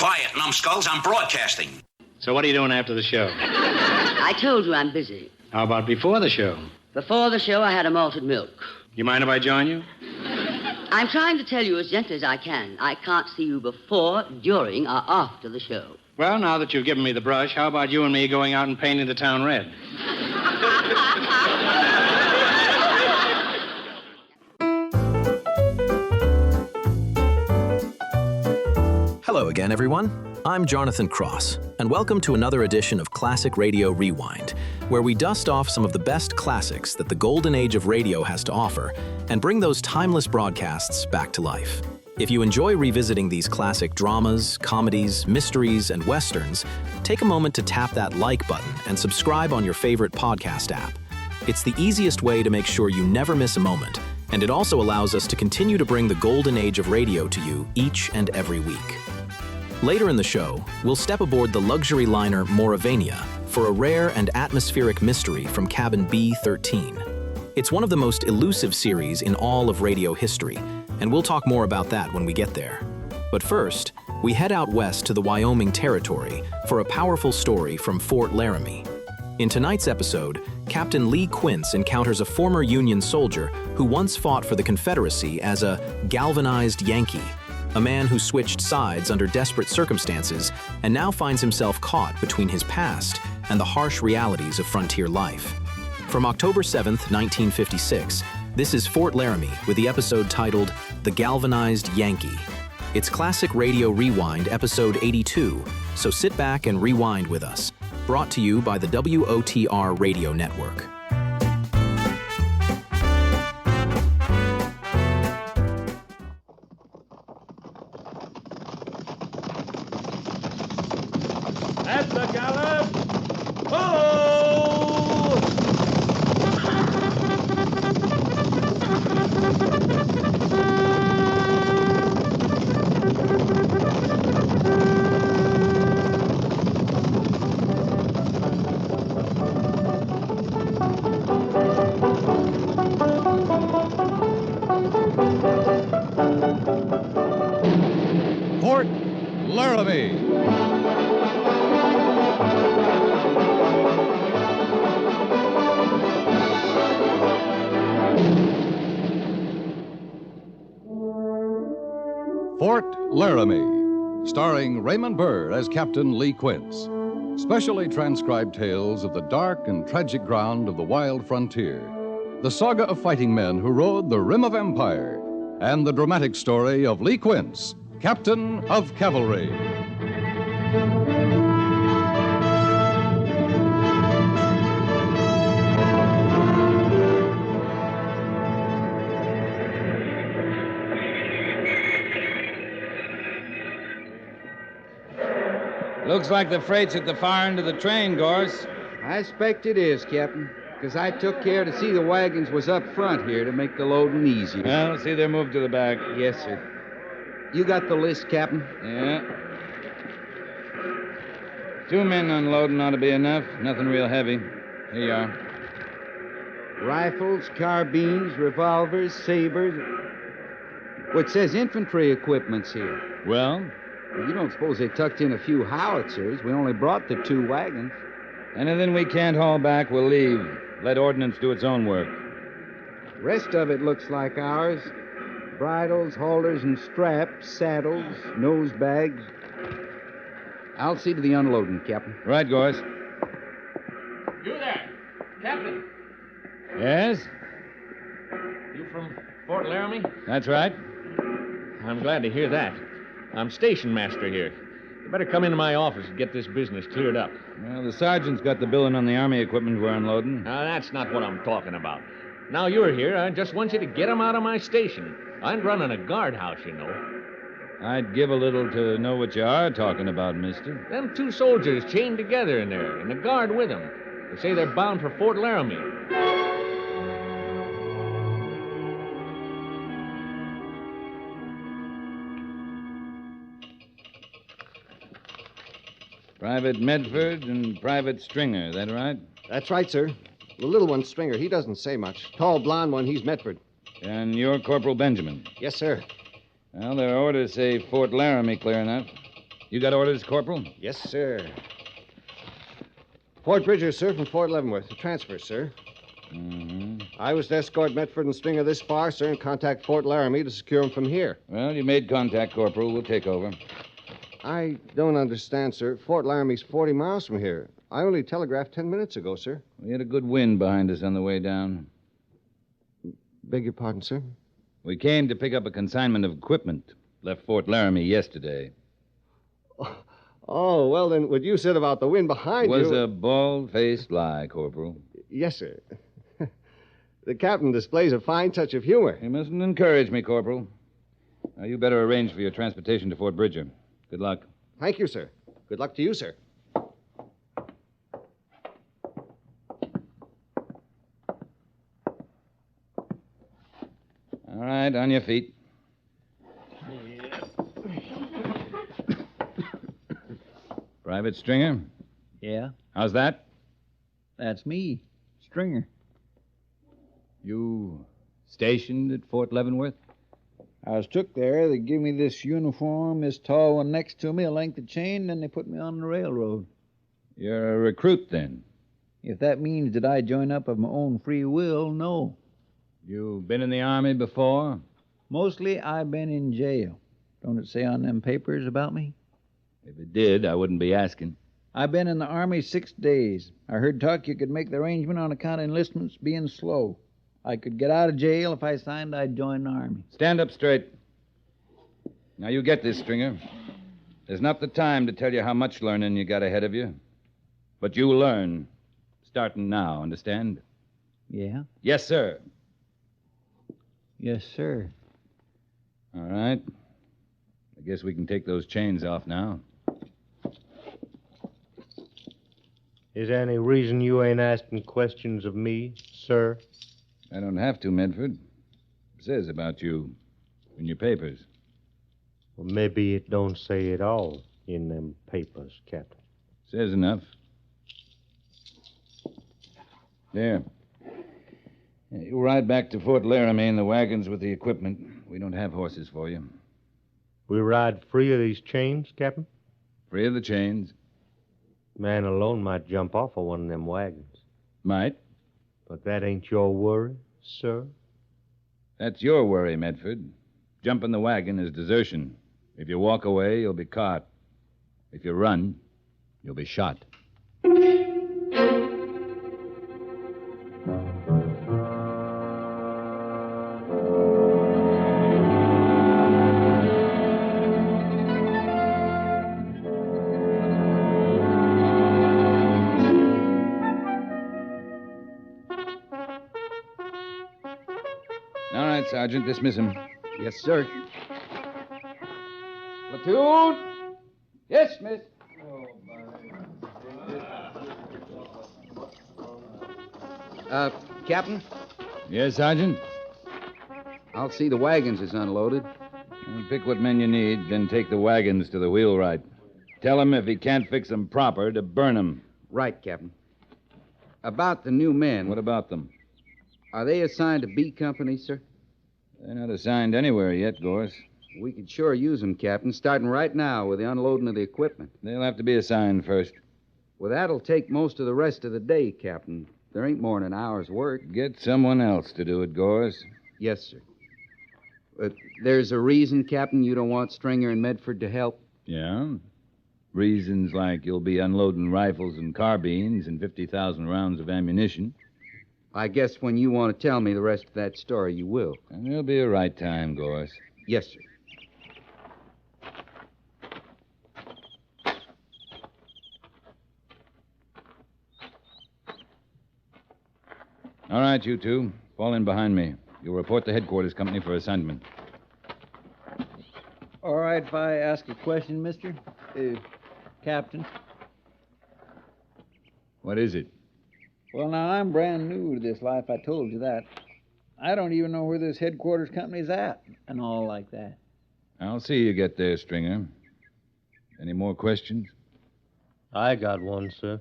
Quiet, numbskulls. I'm broadcasting. So what are you doing after the show? I told you I'm busy. How about before the show? Before the show, I had a malted milk. You mind if I join you? I'm trying to tell you as gently as I can. I can't see you before, during, or after the show. Well, now that you've given me the brush, how about you and me going out and painting the town red? Hello again, everyone. I'm Jonathan Cross, and welcome to another edition of Classic Radio Rewind, where we dust off some of the best classics that the golden age of radio has to offer and bring those timeless broadcasts back to life. If you enjoy revisiting these classic dramas, comedies, mysteries, and westerns, take a moment to tap that like button and subscribe on your favorite podcast app. It's the easiest way to make sure you never miss a moment, and it also allows us to continue to bring the golden age of radio to you each and every week. Later in the show, we'll step aboard the luxury liner Maurevania for a rare and atmospheric mystery from cabin B-13. It's one of the most elusive series in all of radio history, and we'll talk more about that when we get there. But first, we head out west to the Wyoming Territory for a powerful story from Fort Laramie. In tonight's episode, Captain Lee Quince encounters a former Union soldier who once fought for the Confederacy as a galvanized Yankee, a man who switched sides under desperate circumstances and now finds himself caught between his past and the harsh realities of frontier life. From October 7th, 1956, this is Fort Laramie with the episode titled The Galvanized Yankee. It's Classic Radio Rewind, episode 82, so sit back and rewind with us. Brought to you by the WOTR Radio Network. At the gallows! Ho! Fort Laramie. Fort Laramie, starring Raymond Burr as Captain Lee Quince. Specially transcribed tales of the dark and tragic ground of the wild frontier. The saga of fighting men who rode the rim of empire. And the dramatic story of Lee Quince, Captain of Cavalry. Looks like the freight's at the far end of the train, Gorse. I expect it is, Captain, because I took care to see the wagons was up front here to make the loading easier. Well, see, they're moved to the back. Yes, sir. You got the list, Captain? Yeah. 2 men unloading ought to be enough. Nothing real heavy. Here you are. Rifles, carbines, revolvers, sabers. Well, it says infantry equipment's here. Well? You don't suppose they tucked in a few howitzers? We only brought the 2 wagons. Anything we can't haul back, we'll leave. Let ordnance do its own work. Rest of it looks like ours. Bridles, halters, and straps, saddles, nose bags. I'll see to the unloading, Captain. Right, Gorse. You there, Captain. Yes? You from Fort Laramie? That's right. I'm glad to hear that. I'm station master here. You better come into my office and get this business cleared up. Well, the sergeant's got the billing on the Army equipment we're unloading. Now, that's not what I'm talking about. Now you're here, I just want you to get 'em out of my station. I'm running a guardhouse, you know. I'd give a little to know what you are talking about, mister. Them 2 soldiers chained together in there, and a guard with them. They say they're bound for Fort Laramie. Private Medford and Private Stringer, that right? That's right, sir. The little one's Stringer. He doesn't say much. Tall, blond one, he's Medford. And you're Corporal Benjamin? Yes, sir. Well, their orders say Fort Laramie clear enough. You got orders, Corporal? Yes, sir. Fort Bridger, sir, from Fort Leavenworth. The transfer, sir. Mm-hmm. I was to escort Medford and Stringer this far, sir, and contact Fort Laramie to secure them from here. Well, you made contact, Corporal. We'll take over. I don't understand, sir. Fort Laramie's 40 miles from here. I only telegraphed 10 minutes ago, sir. We had a good wind behind us on the way down. Beg your pardon, sir? We came to pick up a consignment of equipment. Left Fort Laramie yesterday. Oh, well, then what you said about the wind behind It was you... a bald-faced lie, Corporal. Yes, sir. The captain displays a fine touch of humor. You mustn't encourage me, Corporal. Now, you better arrange for your transportation to Fort Bridger. Good luck. Thank you, sir. Good luck to you, sir. All right, on your feet. Private Stringer? Yeah, How's that? that's me, Stringer. You stationed at Fort Leavenworth? I was took there. They give me this uniform, this tall one next to me, a length of chain, then they put me on the railroad. You're a recruit, then? If that means that I join up of my own free will, no. You've been in the Army before? Mostly I've been in jail. Don't it say on them papers about me? If it did, I wouldn't be asking. I've been in the Army 6 days. I heard talk you could make the arrangement on account of enlistments being slow. I could get out of jail if I signed I'd join the Army. Stand up straight. Now, you get this, Stringer. There's not the time to tell you how much learning you got ahead of you. But you learn, starting now, understand? Yeah? Yes, sir. Yes, sir. All right. I guess we can take those chains off now. Is there any reason you ain't asking questions of me, sir? I don't have to, Medford. It says about you in your papers. Well, maybe it don't say it all in them papers, Captain. Says enough. There. You ride back to Fort Laramie in the wagons with the equipment. We don't have horses for you. We ride free of these chains, Captain? Free of the chains. Man alone might jump off of one of them wagons. Might. But that ain't your worry, sir? That's your worry, Medford. Jumping the wagon is desertion. If you walk away, you'll be caught. If you run, you'll be shot. All right, Sergeant, dismiss him. Yes, sir. Platoon! Yes, miss. Captain, Yes, Sergeant? I'll see the wagons is unloaded. Well, pick what men you need, then take the wagons to the wheelwright. Tell him if he can't fix them proper, to burn them. Right, Captain. About the new men. What about them? Are they assigned to B Company, sir? They're not assigned anywhere yet, Gorse. We could sure use them, Captain, starting right now with the unloading of the equipment. They'll have to be assigned first. Well, that'll take most of the rest of the day, Captain. There ain't more than an hour's work. Get someone else to do it, Gorse. Yes, sir. There's a reason, Captain, you don't want Stringer and Medford to help? Yeah? Reasons like you'll be unloading rifles and carbines and 50,000 rounds of ammunition. I guess when you want to tell me the rest of that story, you will. And there'll be a right time, Gorse. Yes, sir. All right, you two. Fall in behind me. You'll report to headquarters company for assignment. All right if I ask a question, mister? Captain? What is it? Well, now, I'm brand new to this life. I told you that. I don't even know where this headquarters company's at and all like that. I'll see you get there, Stringer. Any more questions? I got one, sir.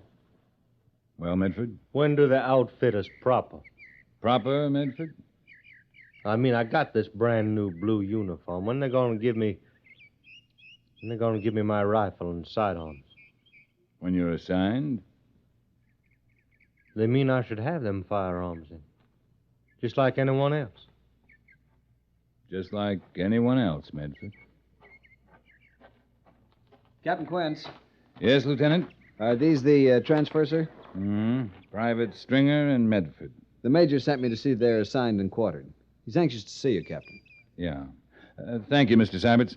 Well, Medford? When do they outfit us proper? Proper, Medford? I mean, I got this brand new blue uniform. When they going to give me... And they're going to give me my rifle and sidearms. When you're assigned? They mean I should have them firearms then. Just like anyone else. Just like anyone else, Medford. Captain Quince, Yes, Lieutenant? are these the transfers, sir? Private Stringer and Medford. The major sent me to see they're assigned and quartered. He's anxious to see you, Captain. Yeah. Thank you, Mr. Syberts.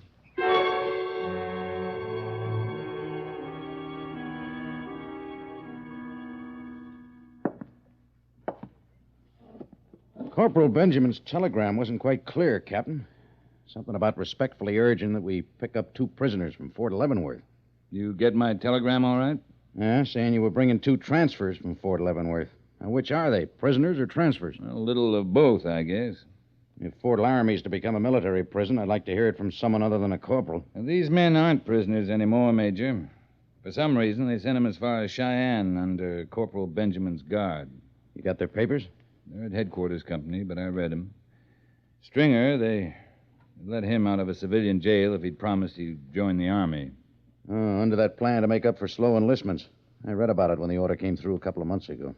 Corporal Benjamin's telegram wasn't quite clear, Captain. Something about respectfully urging that we pick up 2 prisoners from Fort Leavenworth. You get my telegram all right? Yeah, saying you were bringing 2 transfers from Fort Leavenworth. Now, which are they, prisoners or transfers? A little of both, I guess. If Fort Laramie's to become a military prison, I'd like to hear it from someone other than a corporal. Now, these men aren't prisoners anymore, Major. For some reason, they sent them as far as Cheyenne under Corporal Benjamin's guard. You got their papers? They're at headquarters company, but I read them. Stringer, they let him out of a civilian jail if he'd promised he'd join the Army. Oh, under that plan to make up for slow enlistments. I read about it when the order came through a couple of months ago.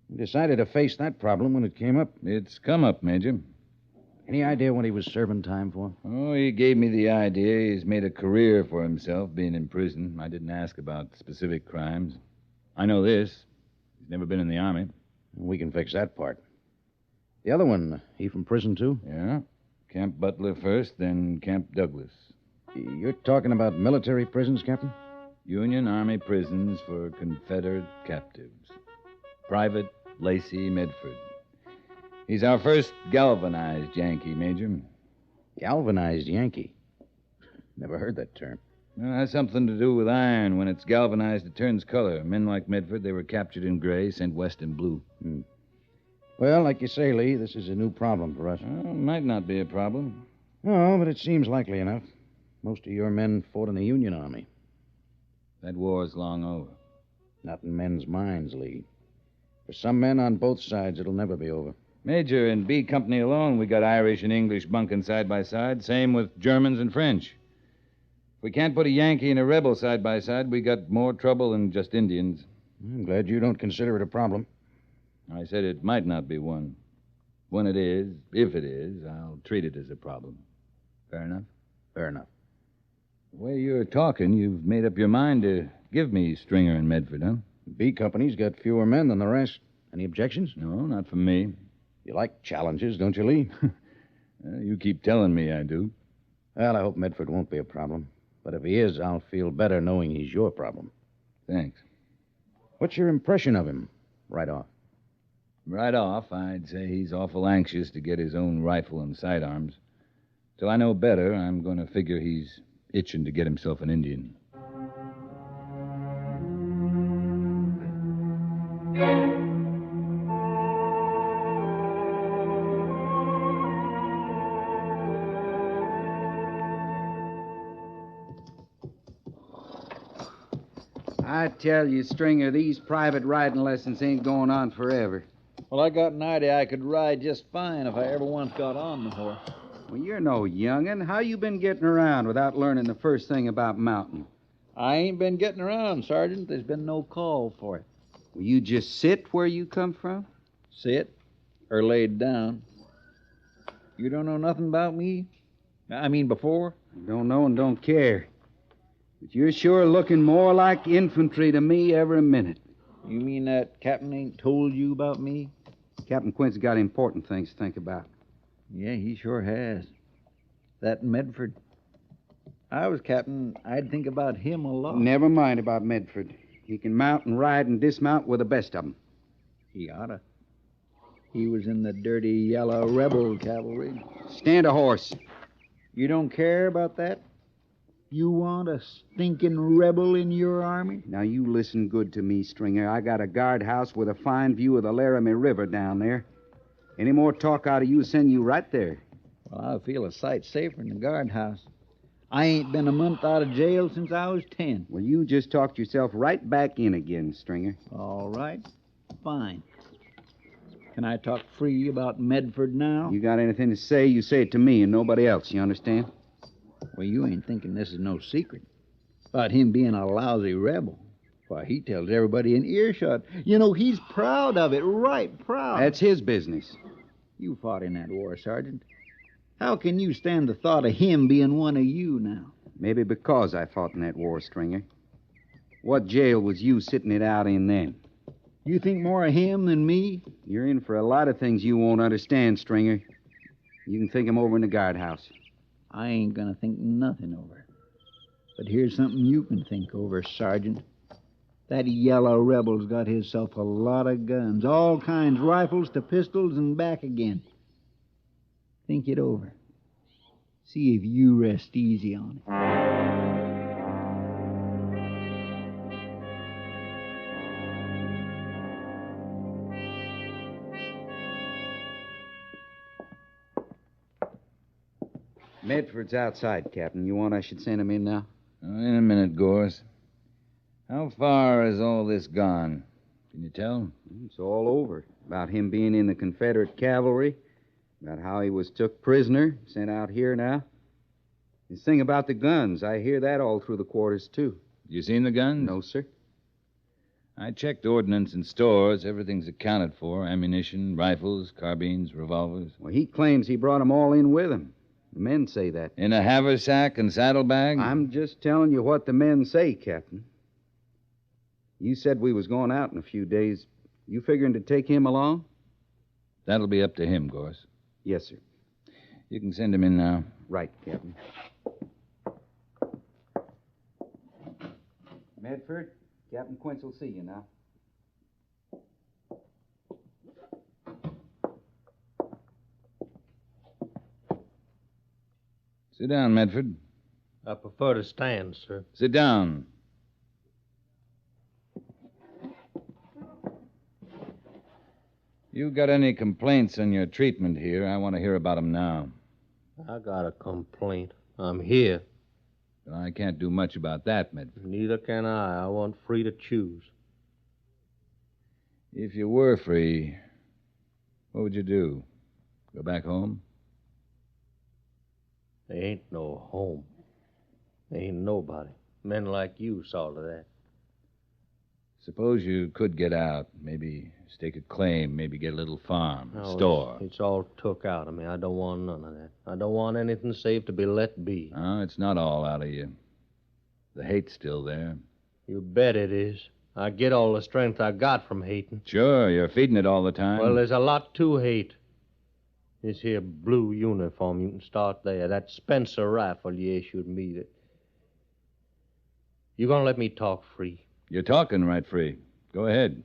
We decided to face that problem when it came up. It's come up, Major. Any idea what he was serving time for? Oh, he gave me the idea. He's made a career for himself being in prison. I didn't ask about specific crimes. I know this. He's never been in the Army. We can fix that part. The other one, he from prison, too? Yeah. Camp Butler first, then Camp Douglas. You're talking about military prisons, Captain? Union Army prisons for Confederate captives. Private Lacey Medford. He's our first galvanized Yankee, Major. Galvanized Yankee? Never heard that term. Well, it has something to do with iron. When it's galvanized, it turns color. Men like Medford, they were captured in gray, sent west in blue. Well, like you say, Lee, this is a new problem for us. Well, might not be a problem. No, but it seems likely enough. Most of your men fought in the Union Army. That war's long over. Not in men's minds, Lee. For some men on both sides, it'll never be over. Major, in B Company alone, we got Irish and English bunking side by side. Same with Germans and French. If we can't put a Yankee and a rebel side by side, we got more trouble than just Indians. I'm glad you don't consider it a problem. I said it might not be one. When it is, if it is, I'll treat it as a problem. Fair enough? Fair enough. The way you're talking, you've made up your mind to give me Stringer and Medford, huh? B Company's got fewer men than the rest. Any objections? No, not from me. You like challenges, don't you, Lee? You keep telling me I do. Well, I hope Medford won't be a problem. But if he is, I'll feel better knowing he's your problem. Thanks. What's your impression of him, right off? Right off, I'd say he's awful anxious to get his own rifle and sidearms. Till I know better, I'm going to figure he's itching to get himself an Indian. I tell you, Stringer, these private riding lessons ain't going on forever. Well, I got an idea I could ride just fine if I ever once got on the horse. Well, you're no young'un. How you been getting around without learning the first thing about mounting? I ain't been getting around, Sergeant. There's been no call for it. Will you just sit where you come from? Sit or laid down. You don't know nothing about me? I mean, before? Don't know and don't care. But you're sure looking more like infantry to me every minute. You mean that Captain ain't told you about me? Captain Quint's got important things to think about. Yeah, he sure has. That Medford. I was captain, I'd think about him a lot. Never mind about Medford. He can mount and ride and dismount with the best of them. He oughta. He was in the dirty yellow rebel cavalry. Stand a horse. You don't care about that? You want a stinking rebel in your army? Now, you listen good to me, Stringer. I got a guardhouse with a fine view of the Laramie River down there. Any more talk out of you will send you right there. Well, I feel a sight safer in the guardhouse. I ain't been a month out of jail since I was 10. Well, you just talked yourself right back in again, Stringer. All right. Fine. Can I talk free about Medford now? You got anything to say, you say it to me and nobody else, you understand? Well, you ain't thinking this is no secret. About him being a lousy rebel. Why, he tells everybody in earshot. You know, he's proud of it, right proud. That's his business. You fought in that war, Sergeant. How can you stand the thought of him being one of you now? Maybe because I fought in that war, Stringer. What jail was you sitting it out in then? You think more of him than me? You're in for a lot of things you won't understand, Stringer. You can think 'em over in the guardhouse. I ain't gonna think nothing over. But here's something you can think over, Sergeant. That yellow rebel's got himself a lot of guns, all kinds, rifles to pistols and back again. Think it over. See if you rest easy on it. Medford's outside, Captain. You want I should send him in now? In a minute, Gorse. How far has all this gone? Can you tell? It's all over. About him being in the Confederate cavalry, about how he was took prisoner, sent out here now. This thing about the guns, I hear that all through the quarters, too. You seen the guns? No, sir. I checked ordnance and stores. Everything's accounted for. Ammunition, rifles, carbines, revolvers. Well, he claims he brought 'em all in with him. The men say that. In a haversack and saddlebag? I'm just telling you what the men say, Captain. You said we was going out in a few days. You figuring to take him along? That'll be up to him, Gorse. Yes, sir. You can send him in now. Right, Captain. Medford, Captain Quince will see you now. Sit down, Medford. I prefer to stand, sir. Sit down. You got any complaints on your treatment here? I want to hear about them now. I got a complaint. I'm here. Well, I can't do much about that, Medford. Neither can I. I want free to choose. If you were free, what would you do? Go back home? There ain't no home. There ain't nobody. Men like you saw to that. Suppose you could get out, maybe stake a claim, maybe get a little farm, No, store. It's all took out of me. I don't want none of that. I don't want anything save to be let be. Oh, it's not all out of you. The hate's still there. You bet it is. I get all the strength I got from hating. Sure, you're feeding it all the time. Well, there's a lot to hate. This here blue uniform, you can start there. That Spencer rifle you issued me. You gonna let me talk free? You're talking right free. Go ahead.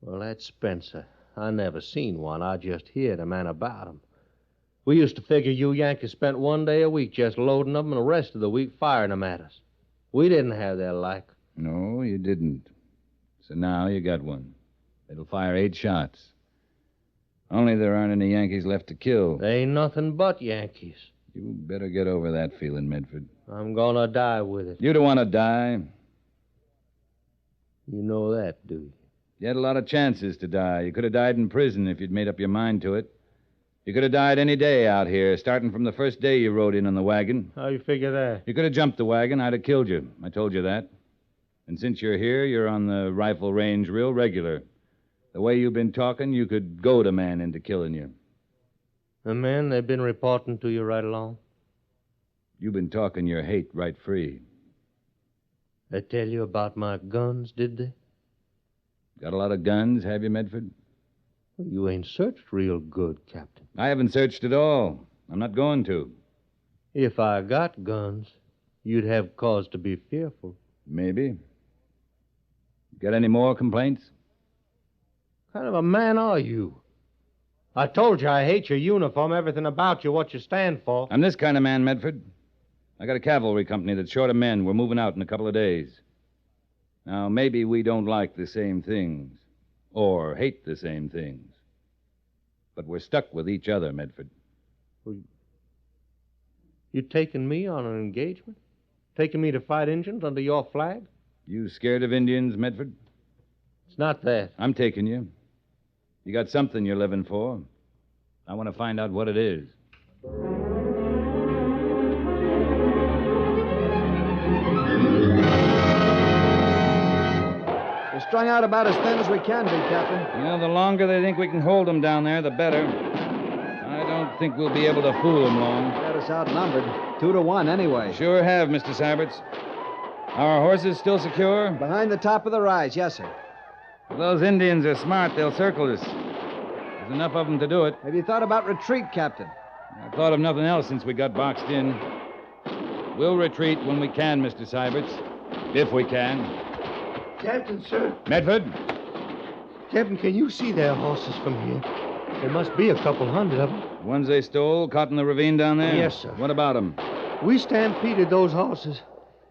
Well, that Spencer. I never seen one. I just heard a man about him. We used to figure you Yankees spent one day a week just loading them and the rest of the week firing them at us. We didn't have their like. No, you didn't. So now you got one. It'll fire 8 shots. Only there aren't any Yankees left to kill. They ain't nothing but Yankees. You better get over that feeling, Medford. I'm gonna die with it. You don't want to die. You know that, do you? You had a lot of chances to die. You could have died in prison if you'd made up your mind to it. You could have died any day out here, starting from the first day you rode in on the wagon. How you figure that? You could have jumped the wagon. I'd have killed you. I told you that. And since you're here, you're on the rifle range real regular. The way you've been talking, you could goad a man into killing you. The men, they've been reporting to you right along? You've been talking your hate right free. They tell you about my guns, did they? Got a lot of guns, have you, Medford? Well, you ain't searched real good, Captain. I haven't searched at all. I'm not going to. If I got guns, you'd have cause to be fearful. Maybe. Got any more complaints? What kind of a man are you? I told you I hate your uniform, everything about you, what you stand for. I'm this kind of man, Medford. I got a cavalry company that's short of men. We're moving out in a couple of days. Now, maybe we don't like the same things, or hate the same things. But we're stuck with each other, Medford. You taking me on an engagement? Taking me to fight Indians under your flag? You scared of Indians, Medford? It's not that. I'm taking you. You got something you're living for. I want to find out what it is. strung out about as thin as we can be, Captain. You know, the longer they think we can hold them down there, the better. I don't think we'll be able to fool them long. Got us outnumbered. 2 to 1, anyway. Sure have, Mr. Syberts. Our horses still secure? Behind the top of the rise, yes, sir. If those Indians are smart, they'll circle us. There's enough of them to do it. Have you thought about retreat, Captain? I thought of nothing else since we got boxed in. We'll retreat when we can, Mr. Syberts. If we can. Captain, sir. Medford? Captain, can you see their horses from here? There must be a couple hundred of them. The ones they stole, caught in the ravine down there? Yes, sir. What about them? We stampeded those horses.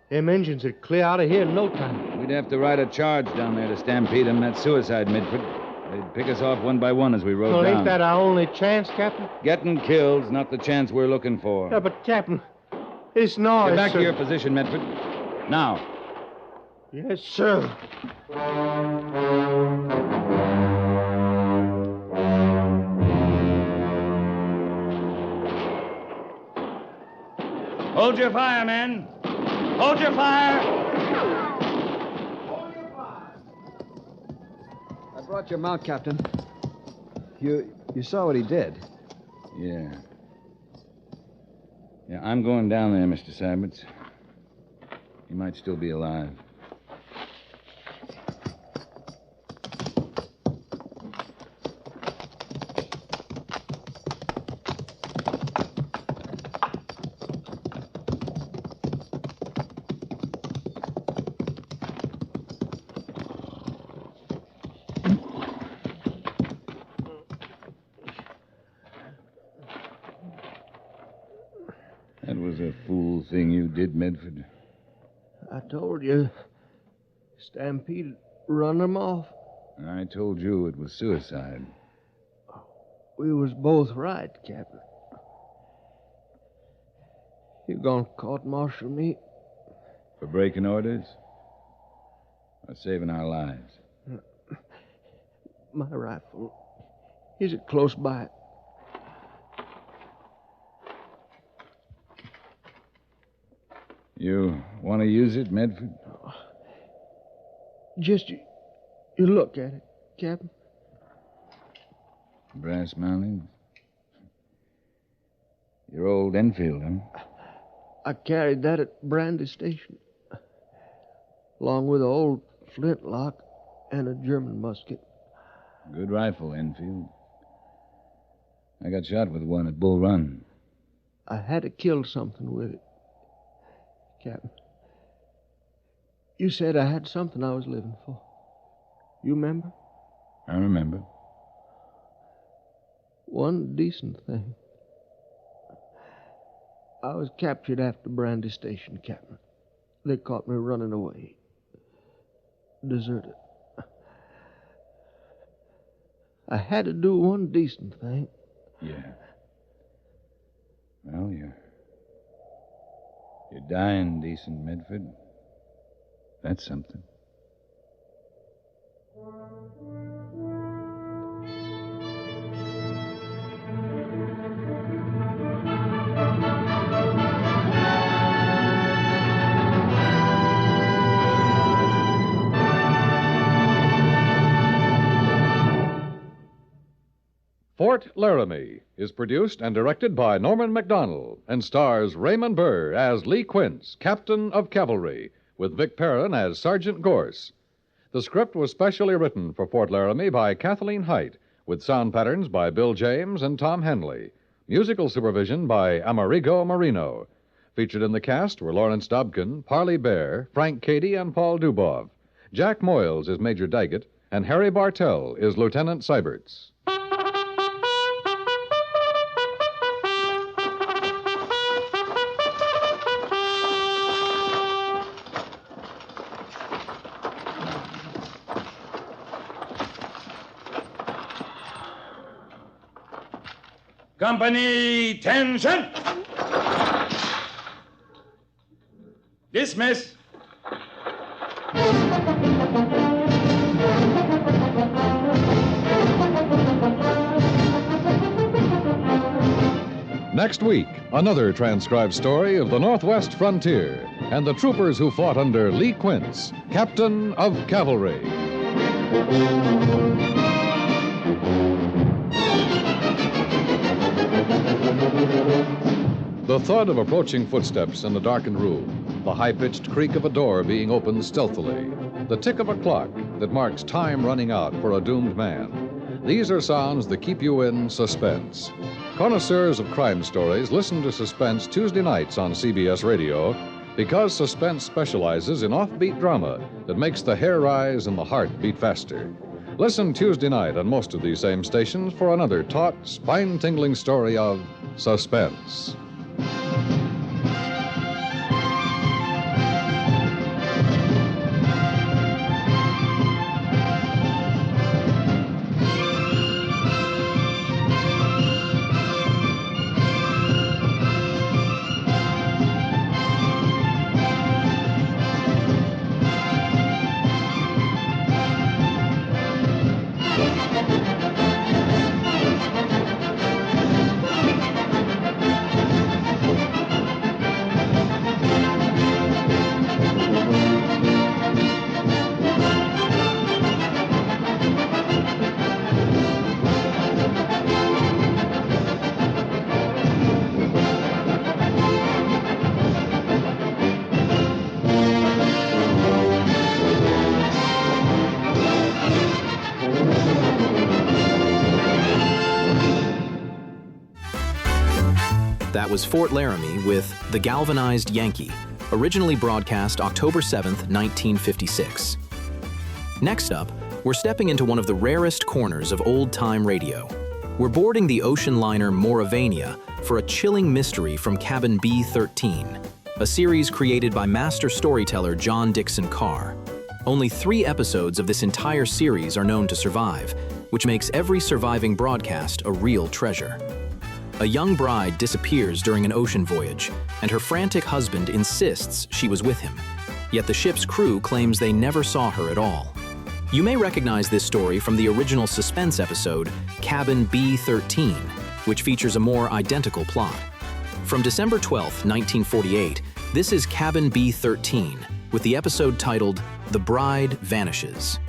Them engines would clear out of here in no time. We'd have to ride a charge down there to stampede them. That's suicide, Medford. They'd pick us off one by one as we rode Well, down. ain't that our only chance, Captain? Getting killed's not the chance we're looking for. Yeah, but, Captain, it's noise, Get back sir. to your position, Medford. Now. Yes, sir. Hold your fire, men. Hold your fire. I brought your mount, Captain. You saw what he did. Yeah. Yeah, I'm going down there, Mr. Syberts. He might still be alive. That was a fool thing you did, Medford. I told you. Stampede run them off. I told you it was suicide. We was both right, Captain. You gonna court-martial me? For breaking orders? Or saving our lives? My rifle. Is it close by? You want to use it, Medford? Just you look at it, Captain. Brass mounting? Your old Enfield, huh? I carried that at Brandy Station, along with an old flintlock and a German musket. Good rifle, Enfield. I got shot with one at Bull Run. I had to kill something with it, Captain. You said I had something I was living for. You remember? I remember. One decent thing. I was captured after Brandy Station, Captain. They caught me running away. Deserted. I had to do one decent thing. Yeah. Well, you're dying decent, Medford. That's something. Fort Laramie is produced and directed by Norman MacDonald and stars Raymond Burr as Lee Quince, Captain of Cavalry, with Vic Perrin as Sergeant Gorse. The script was specially written for Fort Laramie by Kathleen Height, with sound patterns by Bill James and Tom Henley. Musical supervision by Amerigo Marino. Featured in the cast were Lawrence Dobkin, Parley Bear, Frank Cady, and Paul Dubov. Jack Moyles is Major Daggett, and Harry Bartell is Lieutenant Syberts. Company, tension! Dismiss. Next week, another transcribed story of the Northwest frontier and the troopers who fought under Lee Quince, Captain of Cavalry. The thud of approaching footsteps in the darkened room, the high-pitched creak of a door being opened stealthily, the tick of a clock that marks time running out for a doomed man. These are sounds that keep you in suspense. Connoisseurs of crime stories listen to Suspense Tuesday nights on CBS Radio because Suspense specializes in offbeat drama that makes the hair rise and the heart beat faster. Listen Tuesday night on most of these same stations for another taut, spine-tingling story of suspense. That was Fort Laramie with The Galvanized Yankee, originally broadcast October 7th, 1956. Next up, we're stepping into one of the rarest corners of old-time radio. We're boarding the ocean liner Maurevania for a chilling mystery from cabin B-13, a series created by master storyteller John Dickson Carr. Only 3 episodes of this entire series are known to survive, which makes every surviving broadcast a real treasure. A young bride disappears during an ocean voyage, and her frantic husband insists she was with him. Yet the ship's crew claims they never saw her at all. You may recognize this story from the original suspense episode, Cabin B-13, which features a more identical plot. From December 12, 1948, this is Cabin B-13, with the episode titled The Bride Vanishes.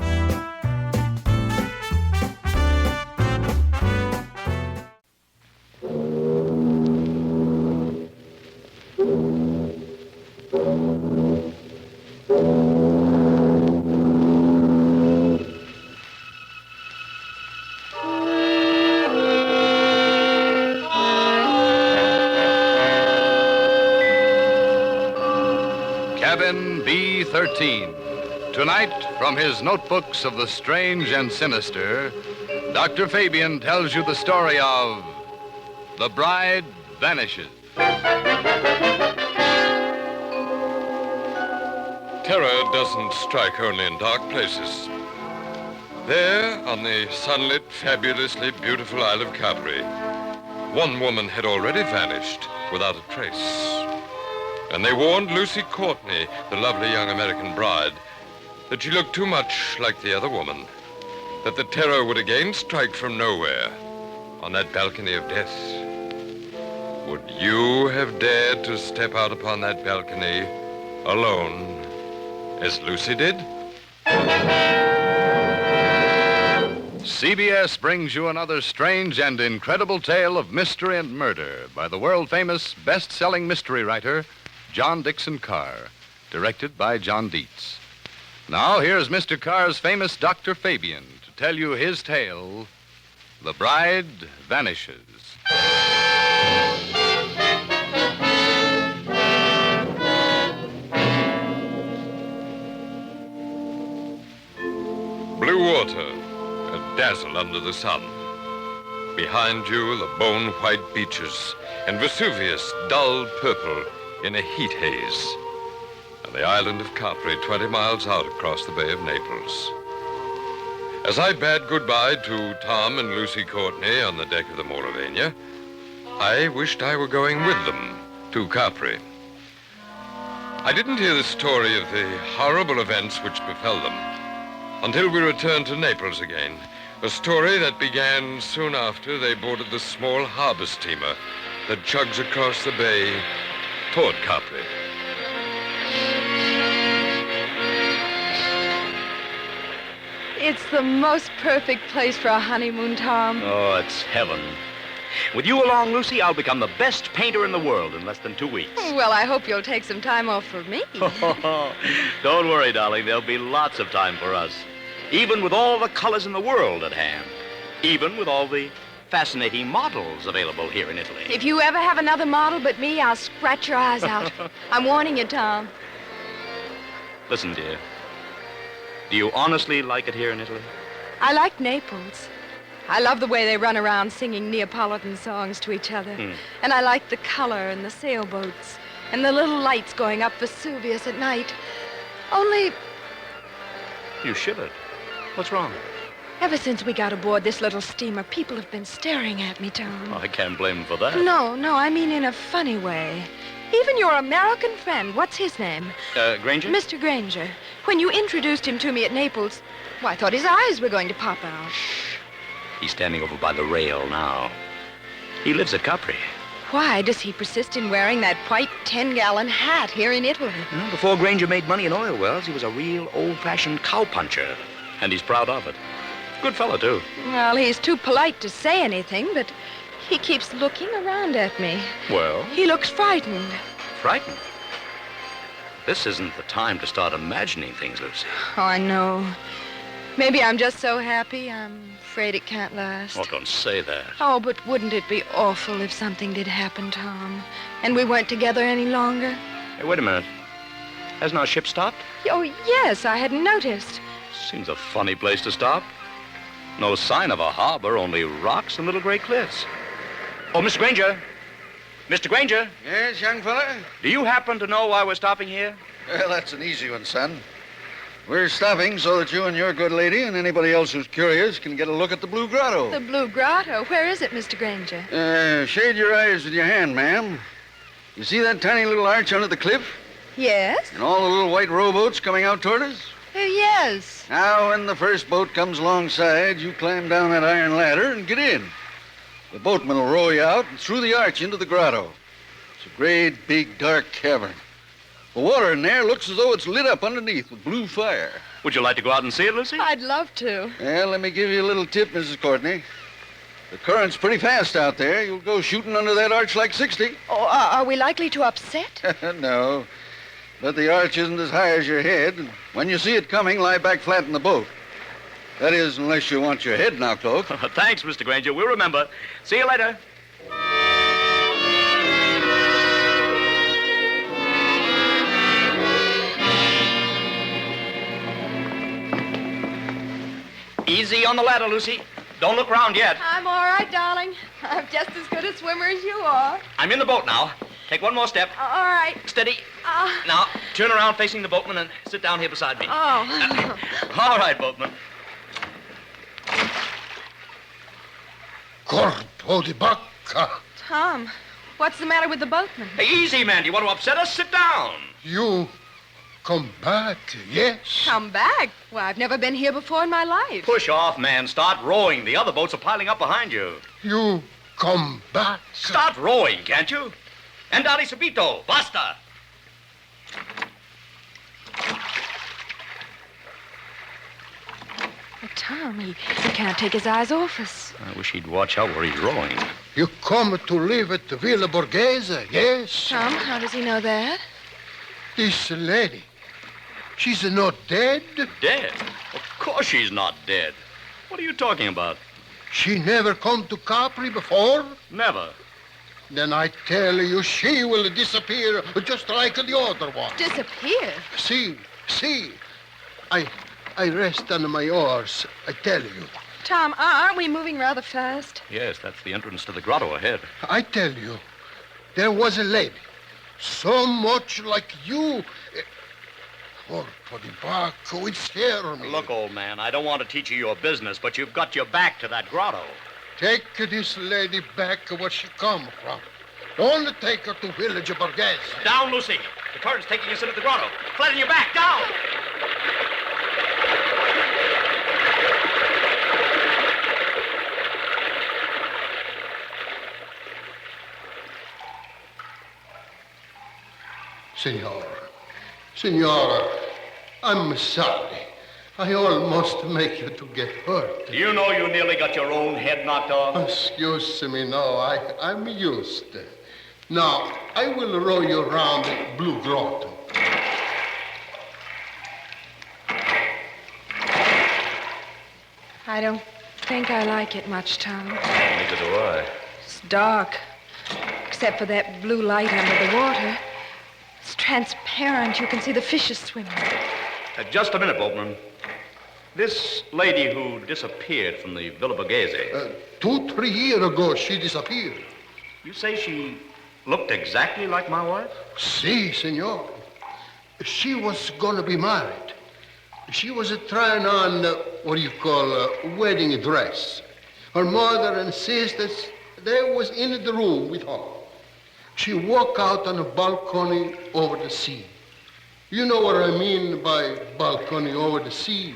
Cabin B-13. Tonight, from his notebooks of the strange and sinister, Dr. Fabian tells you the story of The Bride Vanishes. Terror doesn't strike only in dark places. There, on the sunlit, fabulously beautiful Isle of Capri, one woman had already vanished without a trace. And they warned Lucy Courtney, the lovely young American bride, that she looked too much like the other woman, that the terror would again strike from nowhere on that balcony of death. Would you have dared to step out upon that balcony alone, as Lucy did? CBS brings you another strange and incredible tale of mystery and murder by the world-famous, best-selling mystery writer, John Dickson Carr, directed by John Dietz. Now, here's Mr. Carr's famous Dr. Fabian to tell you his tale, The Bride Vanishes. Blue water, a dazzle under the sun. Behind you, the bone-white beaches, and Vesuvius, dull purple in a heat haze. And the island of Capri, 20 miles out across the Bay of Naples. As I bade goodbye to Tom and Lucy Courtney on the deck of the Maurevania, I wished I were going with them to Capri. I didn't hear the story of the horrible events which befell them until we returned to Naples again, a story that began soon after they boarded the small harbor steamer that chugs across the bay toward Capri. It's the most perfect place for a honeymoon, Tom. Oh, it's heaven. With you along, Lucy, I'll become the best painter in the world in less than 2 weeks. Well, I hope you'll take some time off for me. Don't worry, darling. There'll be lots of time for us. Even with all the colors in the world at hand. Even with all the fascinating models available here in Italy. If you ever have another model but me, I'll scratch your eyes out. I'm warning you, Tom. Listen, dear. Do you honestly like it here in Italy? I like Naples. I love the way they run around singing Neapolitan songs to each other. And I like the color and the sailboats and the little lights going up Vesuvius at night. Only, You shivered. What's wrong? ever since we got aboard this little steamer, people have been staring at me, Tom. Oh, I can't blame them for that. No, I mean in a funny way. Even your American friend, what's his name? Granger? Mr. Granger. When you introduced him to me at Naples, I thought his eyes were going to pop out. He's standing over by the rail now. He lives at Capri. Why does he persist in wearing that white 10-gallon hat here in Italy? Before Granger made money in oil wells, he was a real old-fashioned cowpuncher. And he's proud of it. Good fellow, too. Well, he's too polite to say anything, but he keeps looking around at me. Well? He looks frightened. Frightened? This isn't the time to start imagining things, Lucy. Oh, I know. Maybe I'm just so happy, I'm afraid it can't last. Oh, don't say that. Oh, but wouldn't it be awful if something did happen, Tom, and we weren't together any longer? Hey, wait a minute. Hasn't our ship stopped? Oh, yes, I hadn't noticed. Seems a funny place to stop. No sign of a harbor, only rocks and little gray cliffs. Oh, Mr. Granger. Mr. Granger. Yes, young fella? Do you happen to know why we're stopping here? Well, that's an easy one, son. We're stopping so that you and your good lady and anybody else who's curious can get a look at the Blue Grotto. The Blue Grotto? Where is it, Mr. Granger? Shade your eyes with your hand, ma'am. You see that tiny little arch under the cliff? Yes? And all the little white rowboats coming out toward us? Yes. Now, when the first boat comes alongside, you climb down that iron ladder and get in. The boatman will row you out and through the arch into the grotto. It's a great, big, dark cavern. The water in there looks as though it's lit up underneath with blue fire. Would you like to go out and see it, Lucy? I'd love to. Well, let me give you a little tip, Mrs. Courtney. The current's pretty fast out there. You'll go shooting under that arch like 60. Oh, are we likely to upset? No. But the arch isn't as high as your head. And when you see it coming, lie back flat in the boat. That is, unless you want your head knocked off. Thanks, Mr. Granger. We'll remember. See you later. Easy on the ladder, Lucy. Don't look round yet. I'm all right, darling. I'm just as good a swimmer as you are. I'm in the boat now. Take one more step. All right. Steady. Now, turn around facing the boatman and sit down here beside me. Oh. All right, boatman. Corpo di bacca. Tom, what's the matter with the boatman? Hey, easy, man. Do you want to upset us? Sit down. You come back, yes? Come back? Well, I've never been here before in my life. Push off, man. Start rowing. The other boats are piling up behind you. You come back. Start rowing, can't you? Andare subito. Basta. Oh, Tom, he can't take his eyes off us. I wish he'd watch out where he's rowing. You come to live at the Villa Borghese, yes? Tom, how does he know that? This lady, she's not dead? Dead? Of course she's not dead. What are you talking about? She never come to Capri before? Never. Then I tell you, she will disappear just like the other one. Disappear? See. I rest on my oars, I tell you. Tom, aren't we moving rather fast? Yes, that's the entrance to the grotto ahead. I tell you, there was a lady, so much like you. Corpo di bacco, it scared me. Look, old man, I don't want to teach you your business, but you've got your back to that grotto. Take this lady back where she come from. Don't take her to village Borghese. Down, Lucy. The current's taking us into the grotto. Flatten your back. Down. Signora, I'm sorry. I almost make you to get hurt. Do you know you nearly got your own head knocked off? Excuse me, no, I'm used. Now, I will row you around the Blue Grotto. I don't think I like it much, Tom. Neither do I. It's dark, except for that blue light under the water. It's transparent. You can see the fishes swimming. Just a minute, boatman. This lady who disappeared from the Villa Borghese. 2-3 years ago, she disappeared. You say she looked exactly like my wife? Si, senor. She was going to be married. She was trying on, what do you call, a wedding dress. Her mother and sisters, they was in the room with her. She walked out on a balcony over the sea. You know what I mean by balcony over the sea.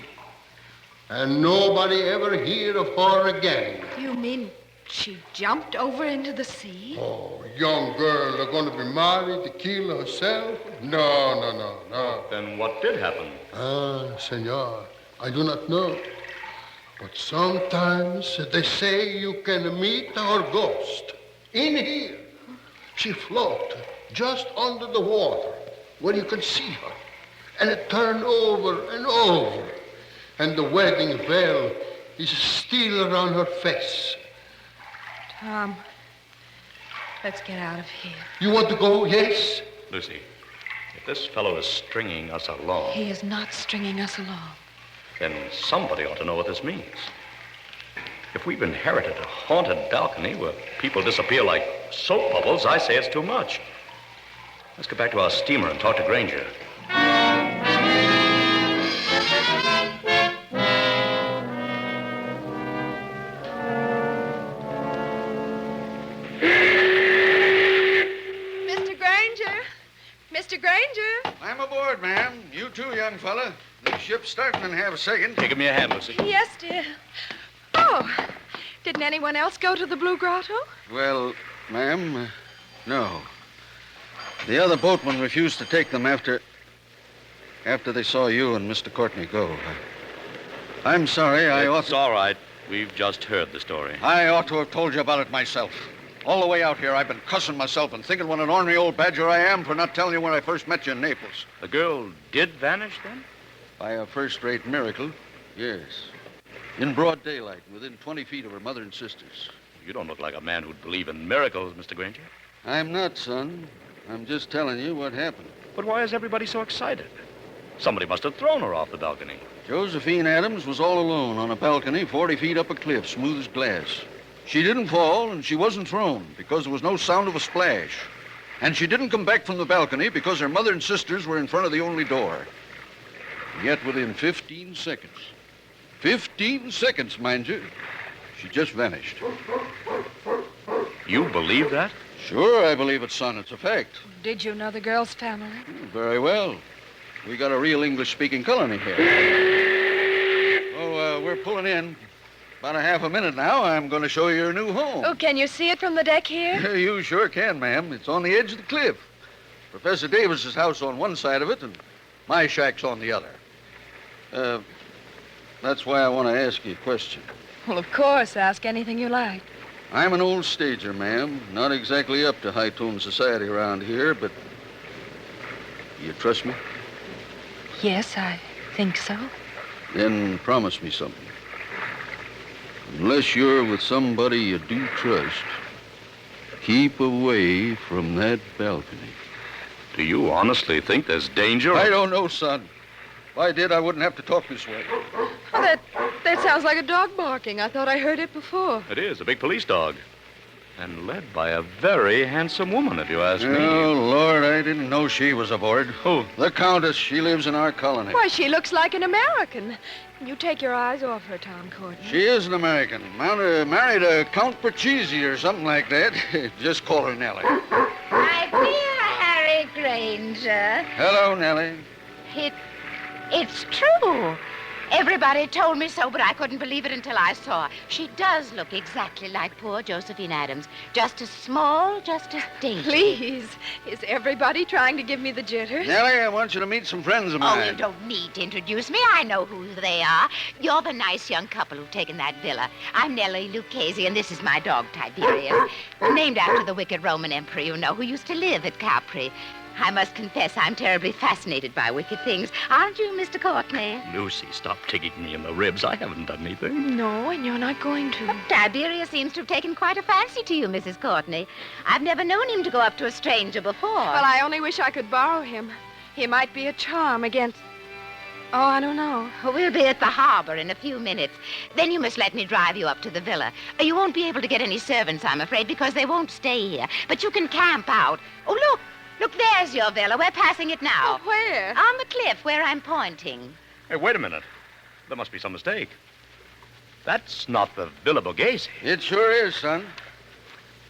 And nobody ever heard of her again. You mean she jumped over into the sea? Oh, young girl are going to be married to kill herself? No. Then what did happen? Senor, I do not know. But sometimes they say you can meet her ghost. In here, she floats just under the water where you can see her. And it turned over and over. And the wedding veil is still around her face. Tom, let's get out of here. You want to go, yes? Lucy, if this fellow is stringing us along, He is not stringing us along. then somebody ought to know what this means. If we've inherited a haunted balcony where people disappear like soap bubbles, I say it's too much. Let's get back to our steamer and talk to Granger. Mr. Granger? I'm aboard, ma'am. You too, young fella. The ship's starting in half a second. Hey, give me a hand, Lucy. Yes, dear. Oh, didn't anyone else go to the Blue Grotto? Well, ma'am, no. The other boatman refused to take them after they saw you and Mr. Courtney go. I'm sorry, It's all right. We've just heard the story. I ought to have told you about it myself. All the way out here, I've been cussing myself and thinking what an ornery old badger I am for not telling you when I first met you in Naples. The girl did vanish, then? By a first-rate miracle, yes. In broad daylight, within 20 feet of her mother and sisters. You don't look like a man who'd believe in miracles, Mr. Granger. I'm not, son. I'm just telling you what happened. But why is everybody so excited? Somebody must have thrown her off the balcony. Josephine Adams was all alone on a balcony 40 feet up a cliff, smooth as glass. She didn't fall, and she wasn't thrown because there was no sound of a splash. And she didn't come back from the balcony because her mother and sisters were in front of the only door. Yet within 15 seconds, 15 seconds, mind you, she just vanished. You believe that? Sure, I believe it, son. It's a fact. Did you know the girl's family? Very well. We got a real English-speaking colony here. Oh, we're pulling in. About a half a minute now, I'm going to show you your new home. Oh, can you see it from the deck here? You sure can, ma'am. It's on the edge of the cliff. Professor Davis's house on one side of it, and my shack's on the other. That's why I want to ask you a question. Well, of course. Ask anything you like. I'm an old stager, ma'am. Not exactly up to high-tone society around here, but you trust me? Yes, I think so. Then promise me something. Unless you're with somebody you do trust, keep away from that balcony. Do you honestly think there's danger? I don't know, son. If I did, I wouldn't have to talk this way. Oh, that sounds like a dog barking. I thought I heard it before. It is, a big police dog. And led by a very handsome woman, if you ask me. Oh, Lord, I didn't know she was aboard. Who? The Countess. She lives in our colony. Why, she looks like an American. You take your eyes off her, Tom Courtney. She is an American. Married a Count Purchese or something like that. Just call her Nellie. My dear Harry Granger. Hello, Nellie. It's true. Everybody told me so, but I couldn't believe it until I saw her. She does look exactly like poor Josephine Adams. Just as small, just as dainty. Please, is everybody trying to give me the jitters? Nellie, I want you to meet some friends of mine. Oh, you don't need to introduce me. I know who they are. You're the nice young couple who've taken that villa. I'm Nellie Lucchese, and this is my dog, Tiberius. Named after the wicked Roman emperor, you know, who used to live at Capri. I must confess I'm terribly fascinated by wicked things. Aren't you, Mr. Courtney? Lucy, stop tickling me in the ribs. I haven't done anything. No, and you're not going to. But Tiberius seems to have taken quite a fancy to you, Mrs. Courtney. I've never known him to go up to a stranger before. Well, I only wish I could borrow him. He might be a charm against... Oh, I don't know. We'll be at the harbor in a few minutes. Then you must let me drive you up to the villa. You won't be able to get any servants, I'm afraid, because they won't stay here. But you can camp out. Oh, look. Look, there's your villa. We're passing it now. Oh, where? On the cliff where I'm pointing. Hey, wait a minute. There must be some mistake. That's not the Villa Borghese. It sure is, son.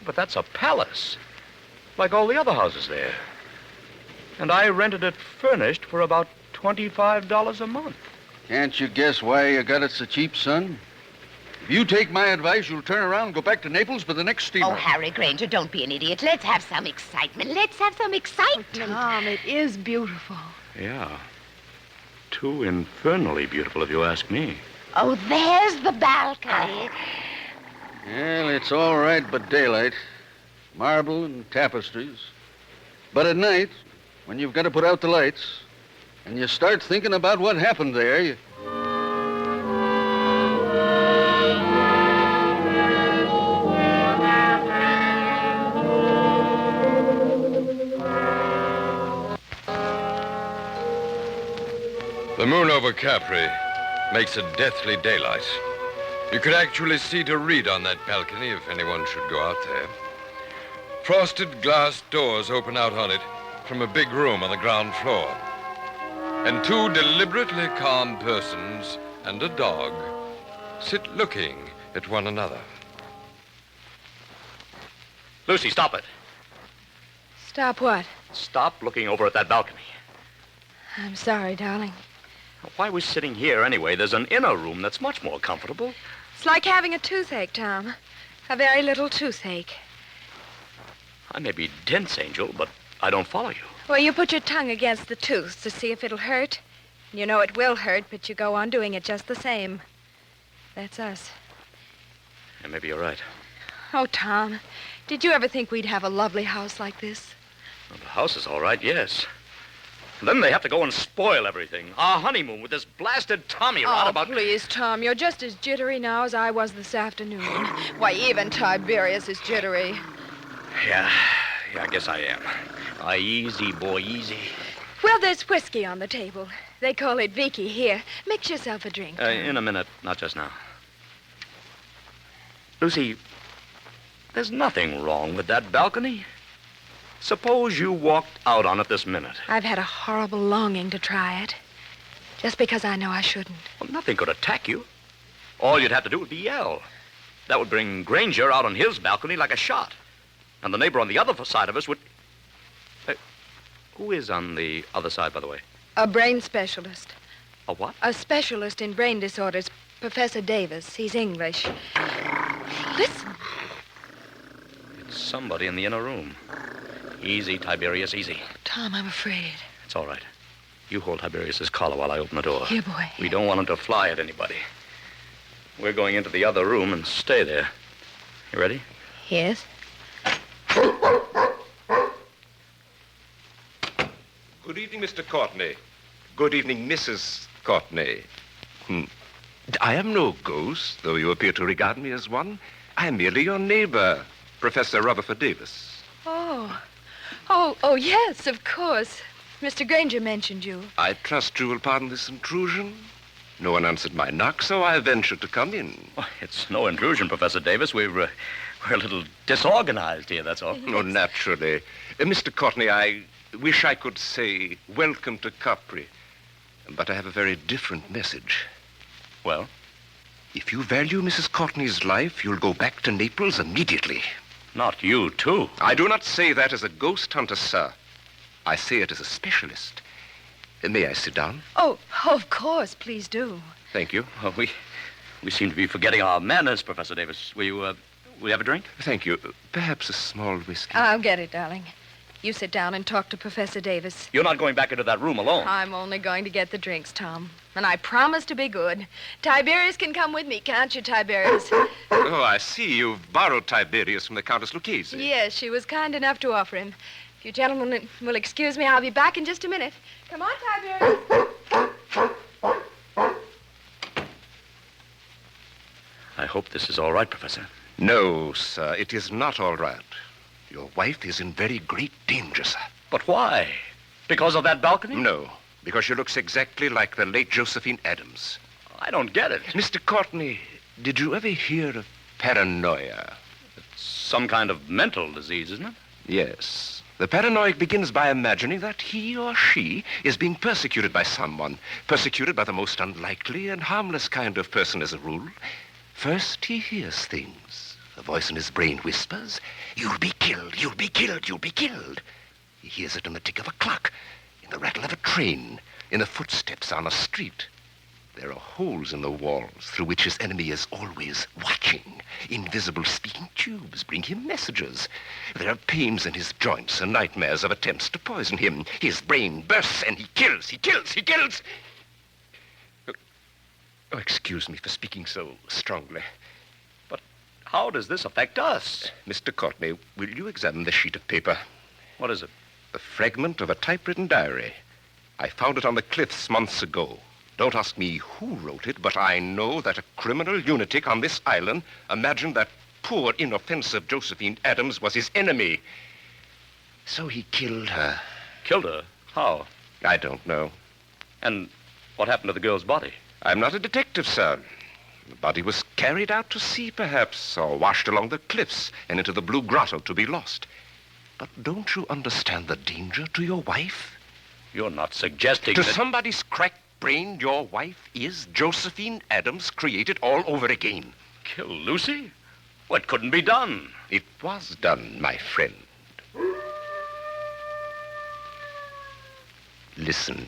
But that's a palace, like all the other houses there. And I rented it furnished for about $25 a month. Can't you guess why you got it so cheap, son? If you take my advice, you'll turn around and go back to Naples for the next steamer. Oh, Harry Granger, don't be an idiot. Let's have some excitement. Let's have some excitement. Oh, Tom, it is beautiful. Yeah. Too infernally beautiful, if you ask me. Oh, there's the balcony. Well, it's all right but daylight. Marble and tapestries. But at night, when you've got to put out the lights, and you start thinking about what happened there, you... The moon over Capri makes a deathly daylight. You could actually see to read on that balcony if anyone should go out there. Frosted glass doors open out on it from a big room on the ground floor. And two deliberately calm persons and a dog sit looking at one another. Lucy, stop it. Stop what? Stop looking over at that balcony. I'm sorry, darling. Why are we sitting here anyway? There's an inner room that's much more comfortable. It's like having a toothache, Tom. A very little toothache. I may be dense, Angel, but I don't follow you. Well, you put your tongue against the tooth to see if it'll hurt. You know it will hurt, but you go on doing it just the same. That's us. Yeah, maybe you're right. Oh, Tom, did you ever think we'd have a lovely house like this? Well, the house is all right, yes. And then they have to go and spoil everything. Our honeymoon with this blasted Tommy rod about... Please, Tom, you're just as jittery now as I was this afternoon. Why, even Tiberius is jittery. Yeah, I guess I am. Easy, boy, easy. Well, there's whiskey on the table. They call it Vicky here. Mix yourself a drink. In a minute, not just now. Lucy, there's nothing wrong with that balcony. Suppose you walked out on it this minute. I've had a horrible longing to try it. Just because I know I shouldn't. Well, nothing could attack you. All you'd have to do would be yell. That would bring Granger out on his balcony like a shot. And the neighbor on the other side of us would... who is on the other side, by the way? A brain specialist. A what? A specialist in brain disorders. Professor Davis. He's English. Listen. It's somebody in the inner room. Easy, Tiberius, easy. Tom, I'm afraid. It's all right. You hold Tiberius's collar while I open the door. Here, boy. We don't want him to fly at anybody. We're going into the other room and stay there. You ready? Yes. Good evening, Mr. Courtney. Good evening, Mrs. Courtney. I am no ghost, though you appear to regard me as one. I am merely your neighbor, Professor Rutherford Davis. Oh, yes, of course. Mr. Granger mentioned you. I trust you will pardon this intrusion. No one answered my knock, so I ventured to come in. Oh, it's no intrusion, Professor Davis. We're a little disorganized here, that's all. Oh, naturally. Mr. Courtney, I wish I could say welcome to Capri. But I have a very different message. Well? If you value Mrs. Courtney's life, you'll go back to Naples immediately. Not you, too. I do not say that as a ghost hunter, sir. I say it as a specialist. May I sit down? Oh, of course. Please do. Thank you. Well, we seem to be forgetting our manners, Professor Davis. Will you have a drink? Thank you. Perhaps a small whiskey. I'll get it, darling. You sit down and talk to Professor Davis. You're not going back into that room alone. I'm only going to get the drinks, Tom. And I promise to be good. Tiberius can come with me, can't you, Tiberius? Oh, I see. You've borrowed Tiberius from the Countess Lucchese. Yes, she was kind enough to offer him. If you gentlemen will excuse me, I'll be back in just a minute. Come on, Tiberius. I hope this is all right, Professor. No, sir, it is not all right. Your wife is in very great danger, sir. But why? Because of that balcony? No, because she looks exactly like the late Josephine Adams. I don't get it. Mr. Courtney, did you ever hear of paranoia? It's some kind of mental disease, isn't it? Yes. The paranoic begins by imagining that he or she is being persecuted by someone, persecuted by the most unlikely and harmless kind of person as a rule. First, he hears things. A voice in his brain whispers, "You'll be killed, you'll be killed, you'll be killed." He hears it in the tick of a clock, in the rattle of a train, in the footsteps on a street. There are holes in the walls through which his enemy is always watching. Invisible speaking tubes bring him messages. There are pains in his joints and nightmares of attempts to poison him. His brain bursts and he kills, he kills, he kills. Oh, excuse me for speaking so strongly. But how does this affect us? Mr. Courtney, will you examine this sheet of paper? What is it? A fragment of a typewritten diary. I found it on the cliffs months ago. Don't ask me who wrote it, but I know that a criminal lunatic on this island imagined that poor, inoffensive Josephine Adams was his enemy. So he killed her. Killed her? How? I don't know. And what happened to the girl's body? I'm not a detective, sir. The body was carried out to sea, perhaps, or washed along the cliffs and into the Blue Grotto to be lost. But don't you understand the danger to your wife? You're not suggesting to that... somebody's cracked brain, your wife is Josephine Adams created all over again. Kill Lucy? What couldn't be done? It was done, my friend. Listen.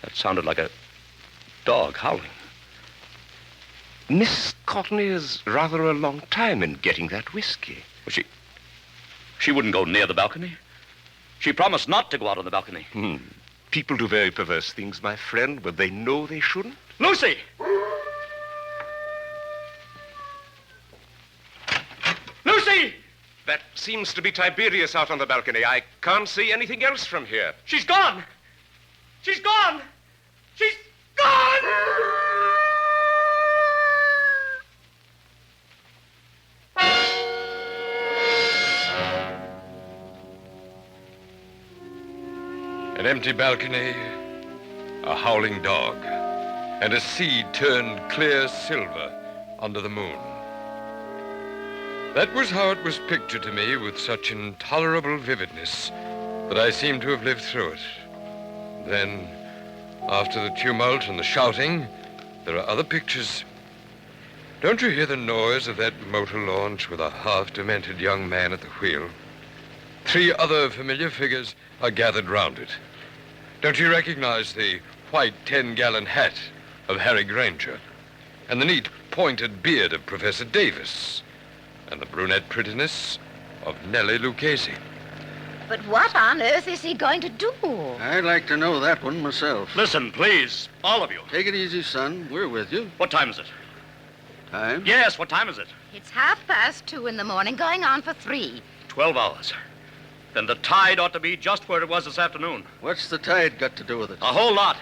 That sounded like a dog howling. Miss Courtney is rather a long time in getting that whiskey. Well, she wouldn't go near the balcony. She promised not to go out on the balcony. People do very perverse things, my friend, but they know they shouldn't. Lucy! Lucy! That seems to be Tiberius out on the balcony. I can't see anything else from here. She's gone! She's gone! She's gone! An empty balcony, a howling dog, and a sea turned clear silver under the moon. That was how it was pictured to me with such intolerable vividness that I seemed to have lived through it. Then, after the tumult and the shouting, there are other pictures. Don't you hear the noise of that motor launch with a half-demented young man at the wheel? 3 other familiar figures are gathered round it. Don't you recognize the white 10-gallon hat of Harry Granger, and the neat pointed beard of Professor Davis, and the brunette prettiness of Nellie Lucchese? But what on earth is he going to do? I'd like to know that one myself. Listen, please, all of you. Take it easy, son. We're with you. What time is it? Time? Yes, what time is it? It's 2:30 in the morning, going on for 3. 12 hours. Then the tide ought to be just where it was this afternoon. What's the tide got to do with it? A whole lot.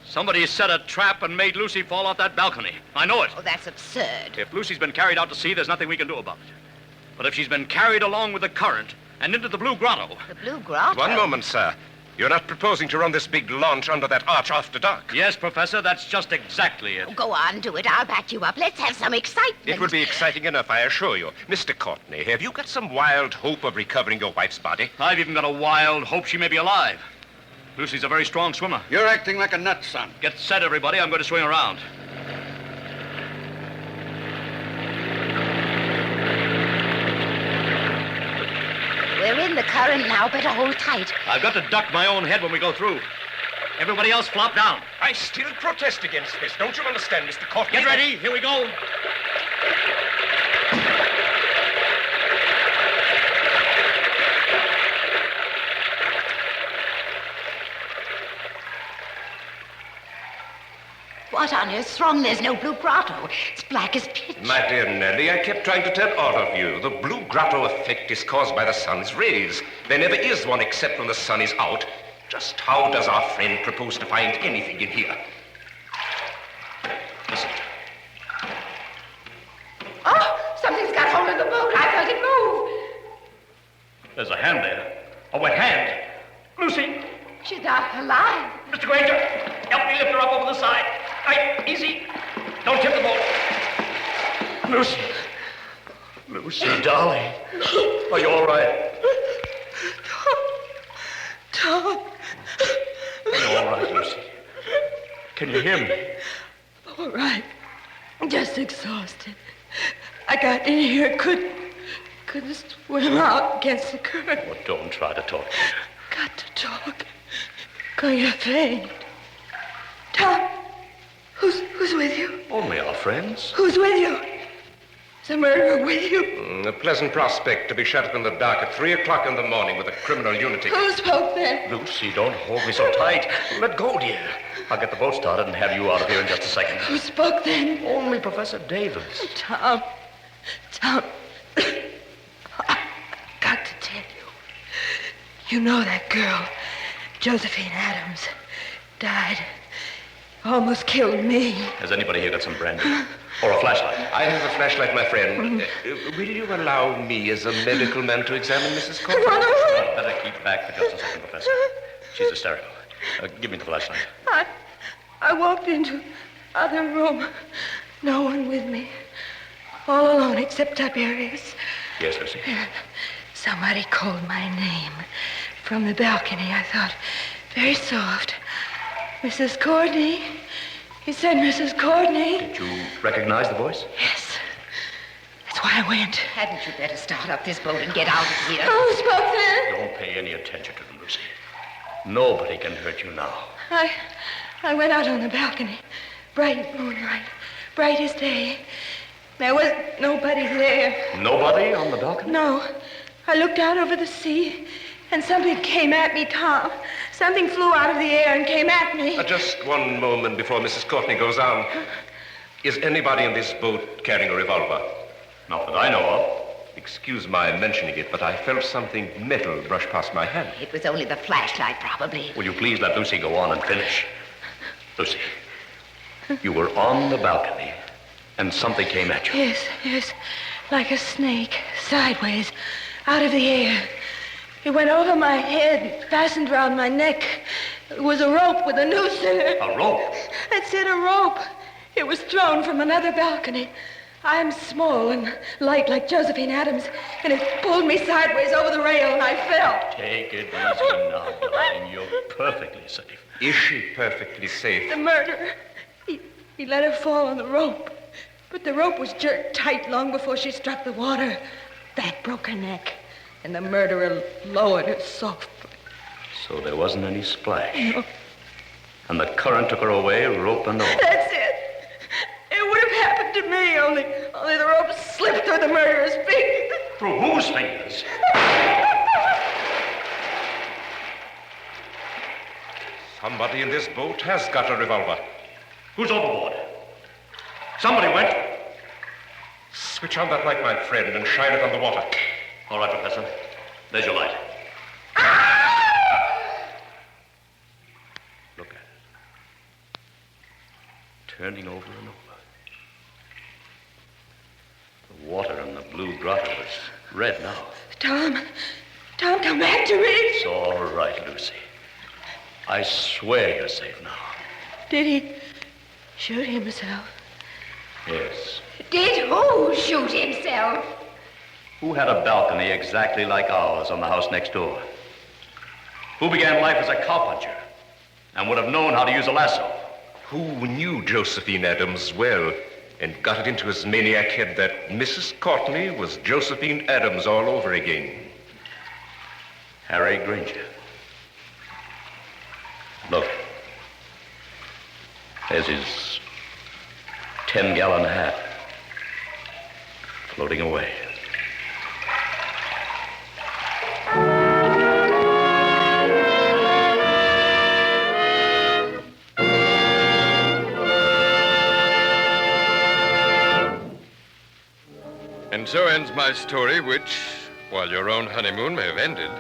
Somebody set a trap and made Lucy fall off that balcony. I know it. Oh, that's absurd. If Lucy's been carried out to sea, there's nothing we can do about it. But if she's been carried along with the current and into the Blue Grotto... The Blue Grotto? One moment, sir. You're not proposing to run this big launch under that arch after dark? Yes, Professor, that's just exactly it. Oh, go on, do it. I'll back you up. Let's have some excitement. It will be exciting enough, I assure you. Mr. Courtney, have you got some wild hope of recovering your wife's body? I've even got a wild hope she may be alive. Lucy's a very strong swimmer. You're acting like a nut, son. Get set, everybody. I'm going to swing around. We're in the current now. Better hold tight. I've got to duck my own head when we go through. Everybody else flop down. I still protest against this. Don't you understand, Mr. Courtney? Get ready. Here we go. What on earth's wrong? There's no blue grotto. It's black as pitch. My dear Nellie, I kept trying to tell all of you. The blue grotto effect is caused by the sun's rays. There never is one except when the sun is out. Just how does our friend propose to find anything in here? Listen. Oh, something's got hold of the boat. I felt it move. There's a hand there. A wet hand. Lucy. She's not alive. Mr. Granger, help me lift her up over the side. Right, easy. Don't tip the boat. Lucy. Lucy, darling. Are you all right? Tom. Are you all right, Lucy? Can you hear me? All right. Just exhausted. I got in here, couldn't swim out against the current. Oh, don't try to talk. Got to talk. Going to faint. Tom, who's with you? Only our friends. Who's with you? Is the murderer with you? A pleasant prospect to be shut up in the dark at 3 o'clock in the morning with a criminal lunatic. Who spoke then? Lucy, don't hold me so tight. Let go, dear. I'll get the boat started and have you out of here in just a second. Who spoke then? Only Professor Davis. Tom, I've got to tell you. You know that girl, Josephine Adams, died. Almost killed me. Has anybody here got some brandy? Or a flashlight? I have a flashlight, my friend. Will you allow me as a medical man to examine Mrs. Courtney? I'd better keep back for just a second, Professor. She's hysterical. Give me the flashlight. I walked into other room. No one with me. All alone except Tiberius. Yes, Lucy. Somebody called my name from the balcony. I thought, very soft. Mrs. Courtney. He said, Mrs. Courtney. Did you recognize the voice? Yes. That's why I went. Hadn't you better start up this boat and get out of here? Who spoke then? Don't pay any attention to them, Lucy. Nobody can hurt you now. I went out on the balcony. Bright moonlight. Bright as day. There was nobody there. Nobody on the balcony? No. I looked out over the sea, and something came at me, Tom. Something flew out of the air and came at me. Just one moment before Mrs. Courtney goes on. Is anybody in this boat carrying a revolver? Not that I know of. Excuse my mentioning it, but I felt something metal brush past my hand. It was only the flashlight, probably. Will you please let Lucy go on and finish? Lucy, you were on the balcony, and something came at you. Yes. Like a snake, sideways, out of the air. It went over my head, fastened around my neck. It was a rope with a noose in it. A rope? That's it, a rope. It was thrown from another balcony. I'm small and light like Josephine Adams, and it pulled me sideways over the rail, and I fell. Take it easy now, darling. You're perfectly safe. Is she perfectly safe? The murderer, he let her fall on the rope, but the rope was jerked tight long before she struck the water. That broke her neck, and the murderer lowered her softly. So there wasn't any splash? No. And the current took her away, rope and all? That's it. It would have happened to me, only the rope slipped through the murderer's fingers. Through whose fingers? Somebody in this boat has got a revolver. Who's overboard? Somebody went. Switch on that light, my friend, and shine it on the water. All right, Professor. There's your light. Look at it. Turning over and over. The water in the blue grotto is red now. Tom, come back to me. It's all right, Lucy. I swear you're safe now. Did he shoot himself? Yes. Did who shoot himself? Who had a balcony exactly like ours on the house next door? Who began life as a cowpuncher and would have known how to use a lasso? Who knew Josephine Adams well and got it into his maniac head that Mrs. Courtney was Josephine Adams all over again? Harry Granger. Look, There's his 10-gallon hat floating away. And so ends my story, which, while your own honeymoon may have ended,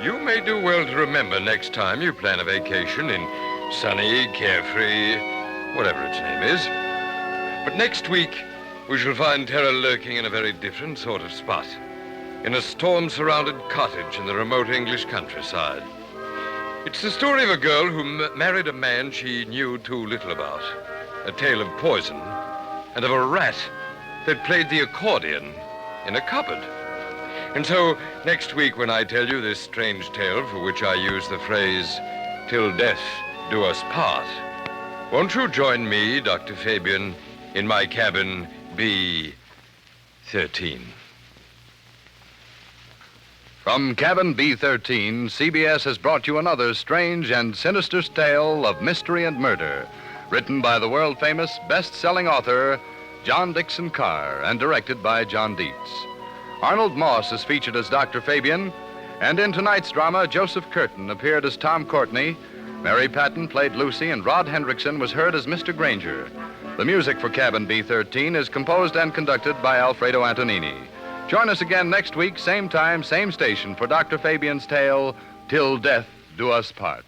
you may do well to remember next time you plan a vacation in sunny, carefree, whatever its name is. But next week, we shall find terror lurking in a very different sort of spot, in a storm-surrounded cottage in the remote English countryside. It's the story of a girl who married a man she knew too little about, a tale of poison, and of a rat that played the accordion in a cupboard. And so, next week when I tell you this strange tale for which I use the phrase, "Till death do us part," won't you join me, Dr. Fabian, in my cabin B-13? From Cabin B-13, CBS has brought you another strange and sinister tale of mystery and murder, written by the world-famous best-selling author John Dickson Carr and directed by John Dietz. Arnold Moss is featured as Dr. Fabian, and in tonight's drama, Joseph Curtin appeared as Tom Courtney, Mary Patton played Lucy, and Rod Hendrickson was heard as Mr. Granger. The music for Cabin B-13 is composed and conducted by Alfredo Antonini. Join us again next week, same time, same station, for Dr. Fabian's tale, Till Death Do Us Part.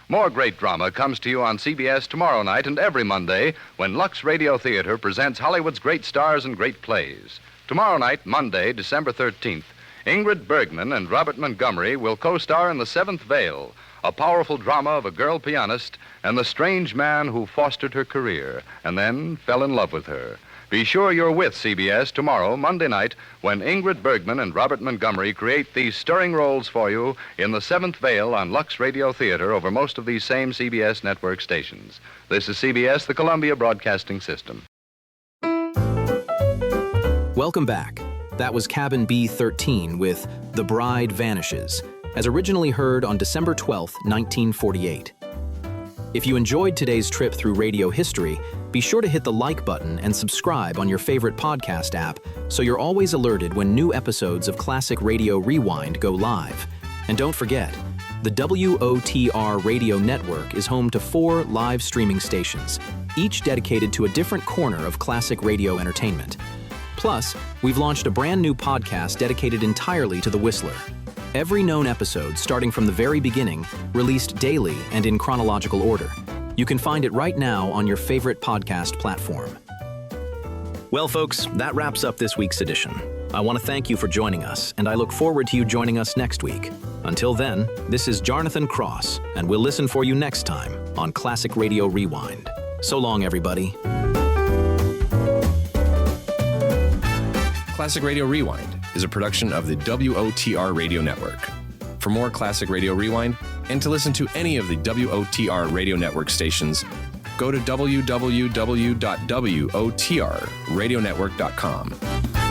More great drama comes to you on CBS tomorrow night and every Monday when Lux Radio Theater presents Hollywood's great stars and great plays. Tomorrow night, Monday, December 13th, Ingrid Bergman and Robert Montgomery will co-star in The Seventh Veil, a powerful drama of a girl pianist and the strange man who fostered her career and then fell in love with her. Be sure you're with CBS tomorrow, Monday night, when Ingrid Bergman and Robert Montgomery create these stirring roles for you in The Seventh Veil on Lux Radio Theater over most of these same CBS network stations. This is CBS, the Columbia Broadcasting System. Welcome back. That was Cabin B-13 with The Bride Vanishes, as originally heard on December 12th, 1948. If you enjoyed today's trip through radio history, be sure to hit the like button and subscribe on your favorite podcast app so you're always alerted when new episodes of Classic Radio Rewind go live. And don't forget, the WOTR Radio Network is home to 4 live streaming stations, each dedicated to a different corner of classic radio entertainment. Plus, we've launched a brand new podcast dedicated entirely to The Whistler. Every known episode, starting from the very beginning, released daily and in chronological order. You can find it right now on your favorite podcast platform. Well, folks, that wraps up this week's edition. I want to thank you for joining us, and I look forward to you joining us next week. Until then, this is Jonathan Cross, and we'll listen for you next time on Classic Radio Rewind. So long, everybody. Classic Radio Rewind is a production of the WOTR Radio Network. For more Classic Radio Rewind and to listen to any of the WOTR Radio Network stations, go to www.wotrradionetwork.com.